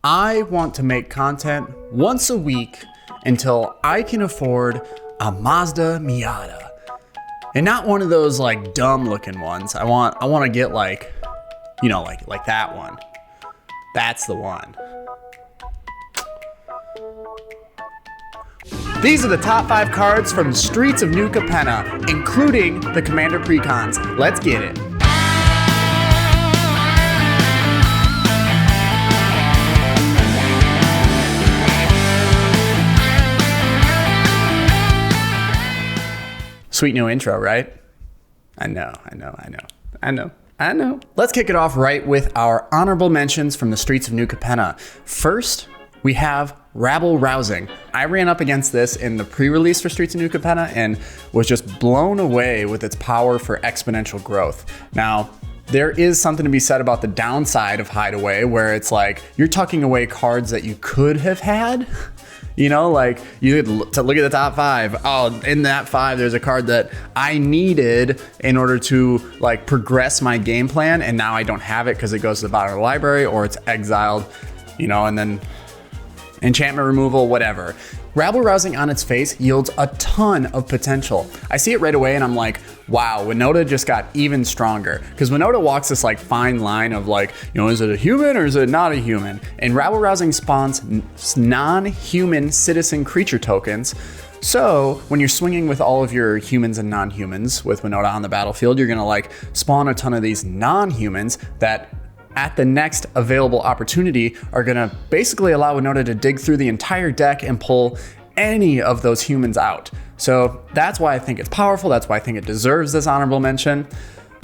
I want to make content once a week until I can afford a Mazda Miata. And not one of those like dumb looking ones. I want to get like, you know, like that one. That's the one. These are the top 5 cards from the Streets of New Capenna, including the Commander Precons. Let's get it. Sweet new intro, right? I know. Let's kick it off right with our honorable mentions from the Streets of New Capenna. First, we have Rabble Rousing. I ran up against this in the pre-release for Streets of New Capenna and was just blown away with its power for exponential growth. Now, there is something to be said about the downside of Hideaway, where it's like you're tucking away cards that you could have had. You know, like you to look at the top 5. Oh, in that 5, there's a card that I needed in order to like progress my game plan, and now I don't have it because it goes to the bottom of the library or it's exiled, you know, and then enchantment removal, whatever. Rabble Rousing on its face yields a ton of potential. I see it right away and I'm like, wow, Winota just got even stronger. Because Winota walks this like fine line of like, you know, is it a human or is it not a human? And Rabble Rousing spawns non-human citizen creature tokens. So when you're swinging with all of your humans and non-humans with Winota on the battlefield, you're gonna like spawn a ton of these non-humans that at the next available opportunity are gonna basically allow Winota to dig through the entire deck and pull any of those humans out. So that's why I think it's powerful. That's why I think it deserves this honorable mention.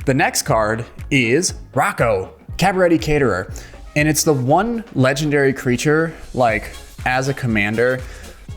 The next card is Rocco, Cabaret Caterer. And it's the one legendary creature, like as a commander,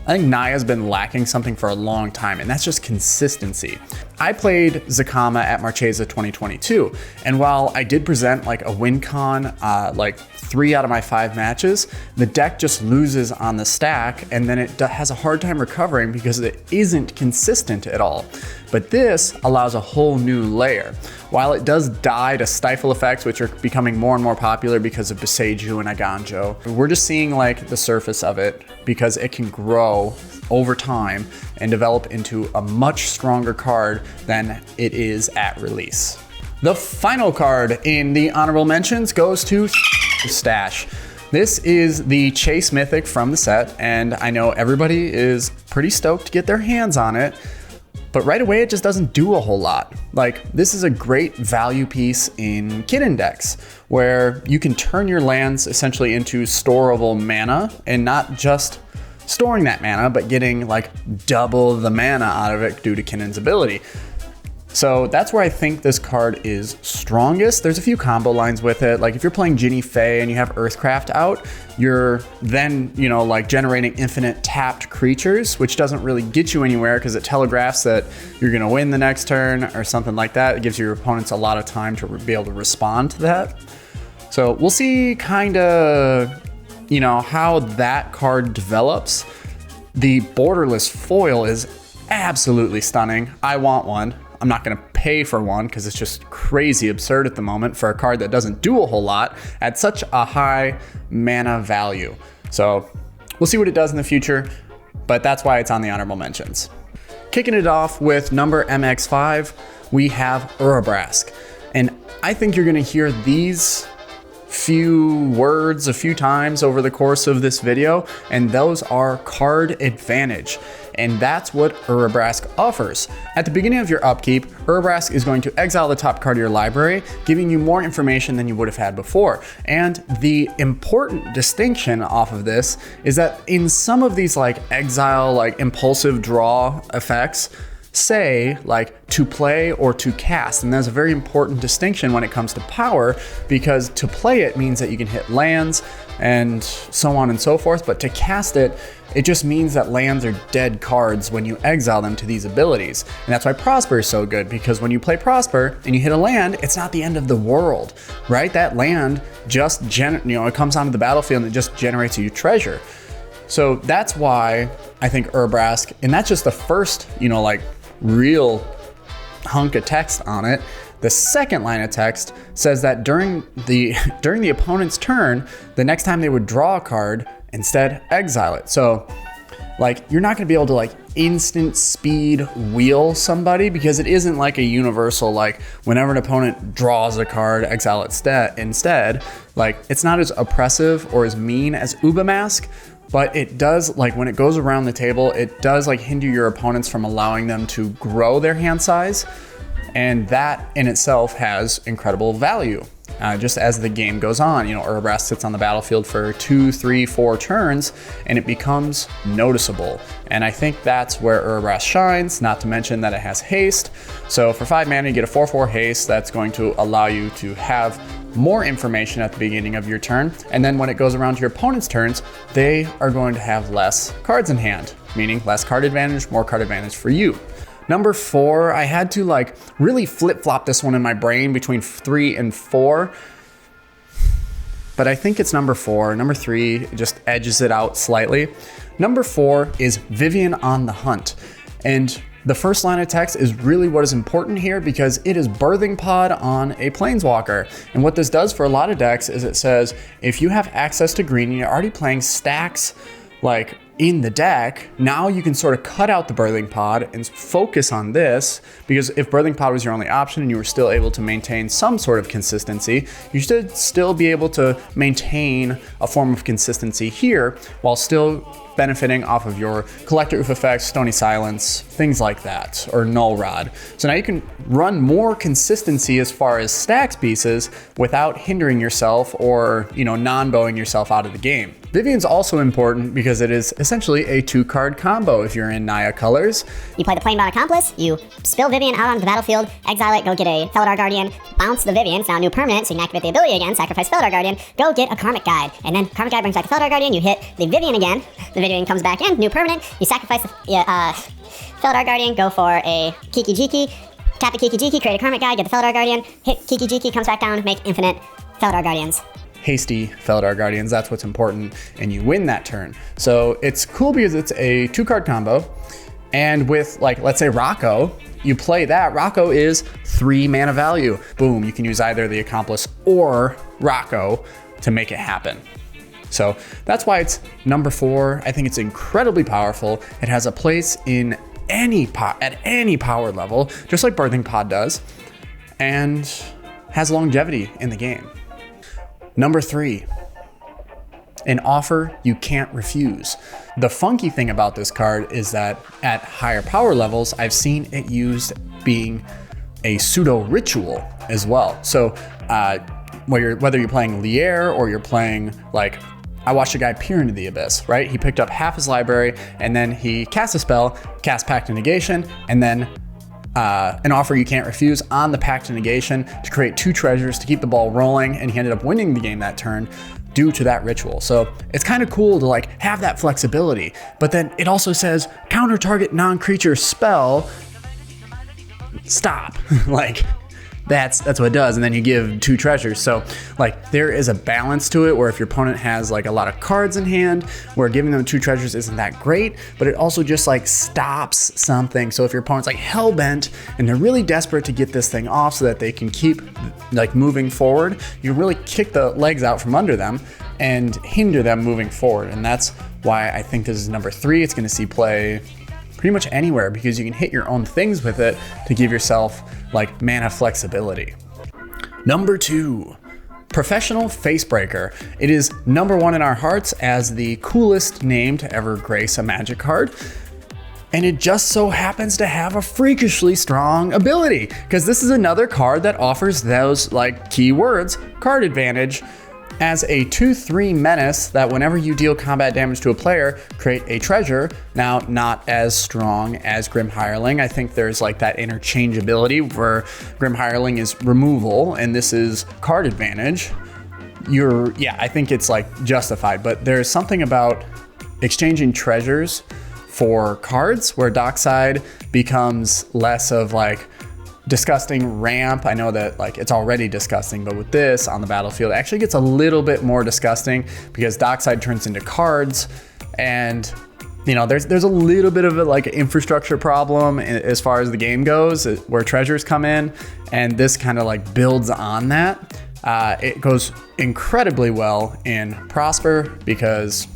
I think Naya's been lacking something for a long time, and that's just consistency. I played Zacama at Marchesa 2022, and while I did present like a win con, like 3 out of my 5 matches, the deck just loses on the stack, and then it has a hard time recovering because it isn't consistent at all. But this allows a whole new layer. While it does die to stifle effects, which are becoming more and more popular because of Beseiju and Aganjo, we're just seeing like the surface of it because it can grow over time and develop into a much stronger card than it is at release. The final card in the honorable mentions goes to Stash. This is the Chase Mythic from the set, and I know everybody is pretty stoked to get their hands on it. But right away, it just doesn't do a whole lot. Like, this is a great value piece in Kinnan decks, where you can turn your lands essentially into storable mana, and not just storing that mana, but getting like double the mana out of it due to Kinnan's ability. So that's where I think this card is strongest. There's a few combo lines with it. Like if you're playing Ginny Fae and you have Earthcraft out, you're then, you know, like generating infinite tapped creatures, which doesn't really get you anywhere because it telegraphs that you're gonna win the next turn or something like that. It gives your opponents a lot of time to be able to respond to that. So we'll see kind of, you know, how that card develops. The borderless foil is absolutely stunning. I want one. I'm not gonna pay for one because it's just crazy absurd at the moment for a card that doesn't do a whole lot at such a high mana value. So we'll see what it does in the future, but that's why it's on the honorable mentions. Kicking it off with number MX5, we have Urbrask. And I think you're gonna hear these few words a few times over the course of this video, and those are card advantage. And that's what Urbrask offers. At the beginning of your upkeep, Urbrask is going to exile the top card of your library, giving you more information than you would have had before. And the important distinction off of this is that in some of these like exile, like impulsive draw effects, say like to play or to cast, and that's a very important distinction when it comes to power, because to play it means that you can hit lands and so on and so forth, but to cast it, it just means that lands are dead cards when you exile them to these abilities. And that's why Prosper is so good, because when you play Prosper and you hit a land, it's not the end of the world, right? That land just it comes onto the battlefield and it just generates you treasure. So that's why I think Urbrask, and that's just the first, like real hunk of text on it, The second line of text says that during the opponent's turn, the next time they would draw a card, instead exile it. So like you're not gonna be able to like instant speed wheel somebody, because it isn't like a universal, like whenever an opponent draws a card, exile it instead. Like it's not as oppressive or as mean as Urbrask, but it does, like when it goes around the table, it does like hinder your opponents from allowing them to grow their hand size. And that in itself has incredible value. Just as the game goes on, you know, Urbrask sits on the battlefield for 2, 3, 4 turns, and it becomes noticeable. And I think that's where Urbrask shines, not to mention that it has haste. So for 5 mana, you get a 4/4 haste that's going to allow you to have more information at the beginning of your turn. And then when it goes around to your opponent's turns, they are going to have less cards in hand, meaning less card advantage, more card advantage for you. Number 4, I had to like really flip-flop this one in my brain between 3 and 4, but I think it's number 4. Number 3 just edges it out slightly. Number 4 is Vivian on the Hunt. And the first line of text is really what is important here, because it is Birthing Pod on a Planeswalker. And what this does for a lot of decks is it says, if you have access to green and you're already playing stacks like in the deck, now you can sort of cut out the Birthing Pod and focus on this, because if Birthing Pod was your only option and you were still able to maintain some sort of consistency, you should still be able to maintain a form of consistency here while still benefiting off of your Collector Oof effects, Stony Silence, things like that, or Null Rod. So now you can run more consistency as far as stacks pieces without hindering yourself or, you know, non-bowing yourself out of the game. Vivian's also important because it is essentially a 2-card combo if you're in Naya colors. You play the Planebound Accomplice, you spill Vivian out onto the battlefield, exile it, go get a Felidar Guardian, bounce the Vivian, it's now a new permanent, so you can activate the ability again, sacrifice Felidar Guardian, go get a Karmic Guide, and then Karmic Guide brings back the Felidar Guardian, you hit the Vivian again, the Vivian comes back in, new permanent, you sacrifice the Felidar Guardian, go for a Kiki Jiki, tap the Kiki Jiki, create a Karmic Guide, get the Felidar Guardian, hit Kiki Jiki, comes back down, make infinite Felidar Guardians. Hasty Felidar Guardians, that's what's important, and you win that turn. So it's cool because it's a 2-card combo, and with, like, let's say Rocco, you play that, Rocco is 3 mana value. Boom, you can use either the Accomplice or Rocco to make it happen. So that's why it's number 4. I think it's incredibly powerful. It has a place in at any power level, just like Birthing Pod does, and has longevity in the game. Number 3, an offer you can't refuse. The funky thing about this card is that at higher power levels, I've seen it used being a pseudo ritual as well. So whether you're playing Lier or you're playing, like, I watched a guy peer into the abyss, right? He picked up half his library and then he cast a spell, cast Pact of Negation, and then an offer you can't refuse on the Pact of Negation to create 2 treasures to keep the ball rolling, and he ended up winning the game that turn due to that ritual. So it's kind of cool to like have that flexibility, but then it also says counter target non-creature spell, stop. Like that's what it does, and then you give 2 treasures. So like there is a balance to it where if your opponent has like a lot of cards in hand, where giving them 2 treasures isn't that great, but it also just like stops something. So if your opponent's like hell-bent and they're really desperate to get this thing off so that they can keep like moving forward, you really kick the legs out from under them and hinder them moving forward. And that's why I think this is number 3. It's going to see play pretty much anywhere because you can hit your own things with it to give yourself like mana flexibility. Number 2, Professional Facebreaker. It is number 1 in our hearts as the coolest name to ever grace a Magic card. And it just so happens to have a freakishly strong ability, because this is another card that offers those like keywords, card advantage, as a 2/3 menace that whenever you deal combat damage to a player, create a treasure. Now, not as strong as Grim Hireling. I think there's like that interchangeability where Grim Hireling is removal and this is card advantage. I think it's like justified, but there's something about exchanging treasures for cards where Dockside becomes less of like disgusting ramp. I know that like it's already disgusting, but with this on the battlefield, it actually gets a little bit more disgusting because Dockside turns into cards, and you know, there's a little bit of a like infrastructure problem as far as the game goes, where treasures come in, and this kind of like builds on that. It goes incredibly well in Prosper because,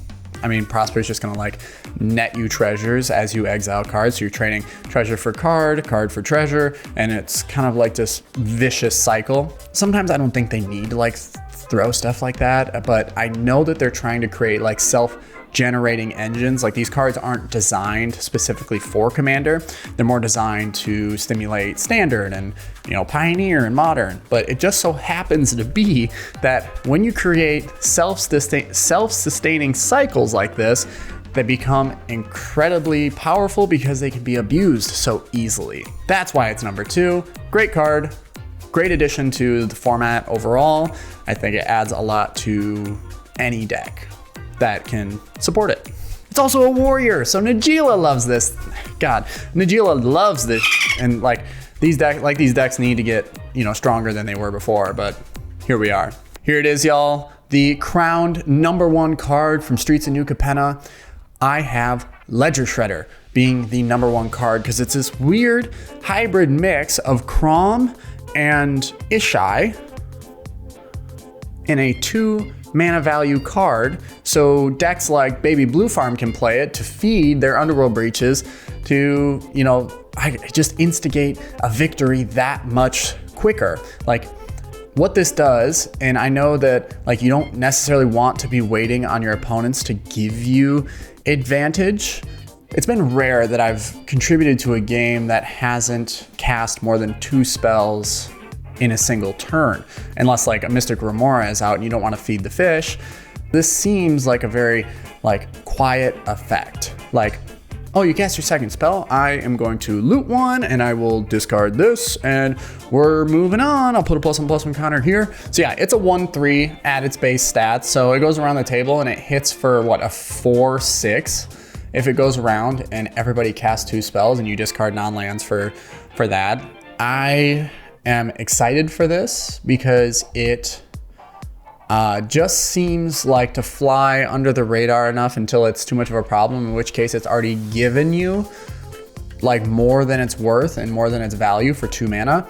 I mean, Prosper is just gonna like net you treasures as you exile cards. So you're trading treasure for card, card for treasure, and it's kind of like this vicious cycle. Sometimes I don't think they need to like throw stuff like that, but I know that they're trying to create like self-generating engines. Like these cards aren't designed specifically for Commander. They're more designed to stimulate Standard and, you know, Pioneer and Modern. But it just so happens to be that when you create self-sustaining cycles like this, they become incredibly powerful because they can be abused so easily. That's why it's number 2. Great card, great addition to the format overall. I think it adds a lot to any deck that can support it. It's also a warrior, so Najeela loves this. God, Najeela loves this, and like these decks need to get, you know, stronger than they were before, but here we are. Here it is, y'all. The crowned number 1 card from Streets of New Capenna. I have Ledger Shredder being the number 1 card because it's this weird hybrid mix of Crom and Ishai in a 2 mana value card. So decks like Baby Blue Farm can play it to feed their Underworld Breaches to, you know, just instigate a victory that much quicker. Like what this does, and I know that like you don't necessarily want to be waiting on your opponents to give you advantage. It's been rare that I've contributed to a game that hasn't cast more than 2 spells in a single turn, unless like a Mystic Remora is out and you don't want to feed the fish. This seems like a very like quiet effect. Like, oh, you cast your second spell, I am going to loot 1 and I will discard this and we're moving on. I'll put a +1/+1 counter here. So yeah, it's a 1/3 at its base stats. So it goes around the table and it hits for what, a 4/6 if it goes around and everybody casts 2 spells and you discard non-lands for that. I am excited for this because it just seems like to fly under the radar enough until it's too much of a problem, in which case it's already given you like more than it's worth and more than its value for 2 mana.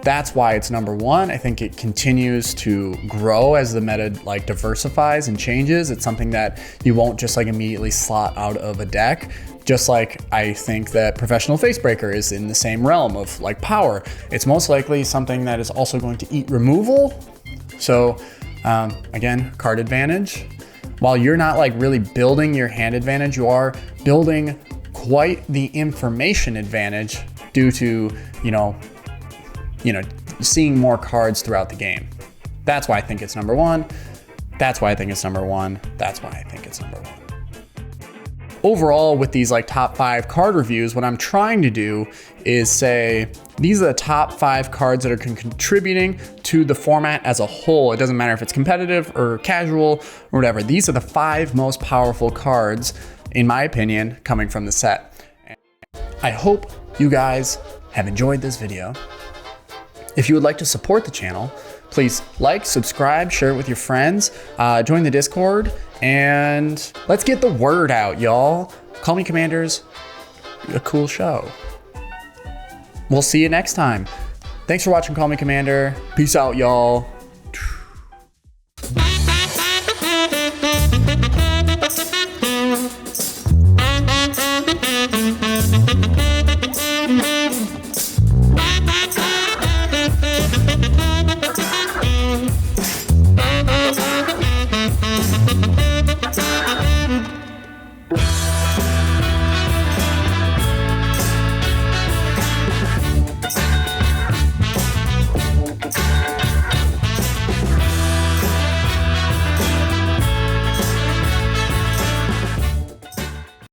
That's why it's number 1. I think it continues to grow as the meta like diversifies and changes. It's something that you won't just like immediately slot out of a deck. Just like I think that Professional Facebreaker is in the same realm of like power. It's most likely something that is also going to eat removal. So again, card advantage. While you're not like really building your hand advantage, you are building quite the information advantage due to, you know, seeing more cards throughout the game. That's why I think it's number 1. That's why I think it's number 1. That's why I think it's number 1. Overall, with these like top 5 card reviews, what I'm trying to do is say, these are the top 5 cards that are contributing to the format as a whole. It doesn't matter if it's competitive or casual or whatever. These are the 5 most powerful cards, in my opinion, coming from the set. I hope you guys have enjoyed this video. If you would like to support the channel, please like, subscribe, share it with your friends, join the Discord, and let's get the word out, y'all. Call Me Commander's a cool show. We'll see you next time. Thanks for watching Call Me Commander. Peace out, y'all.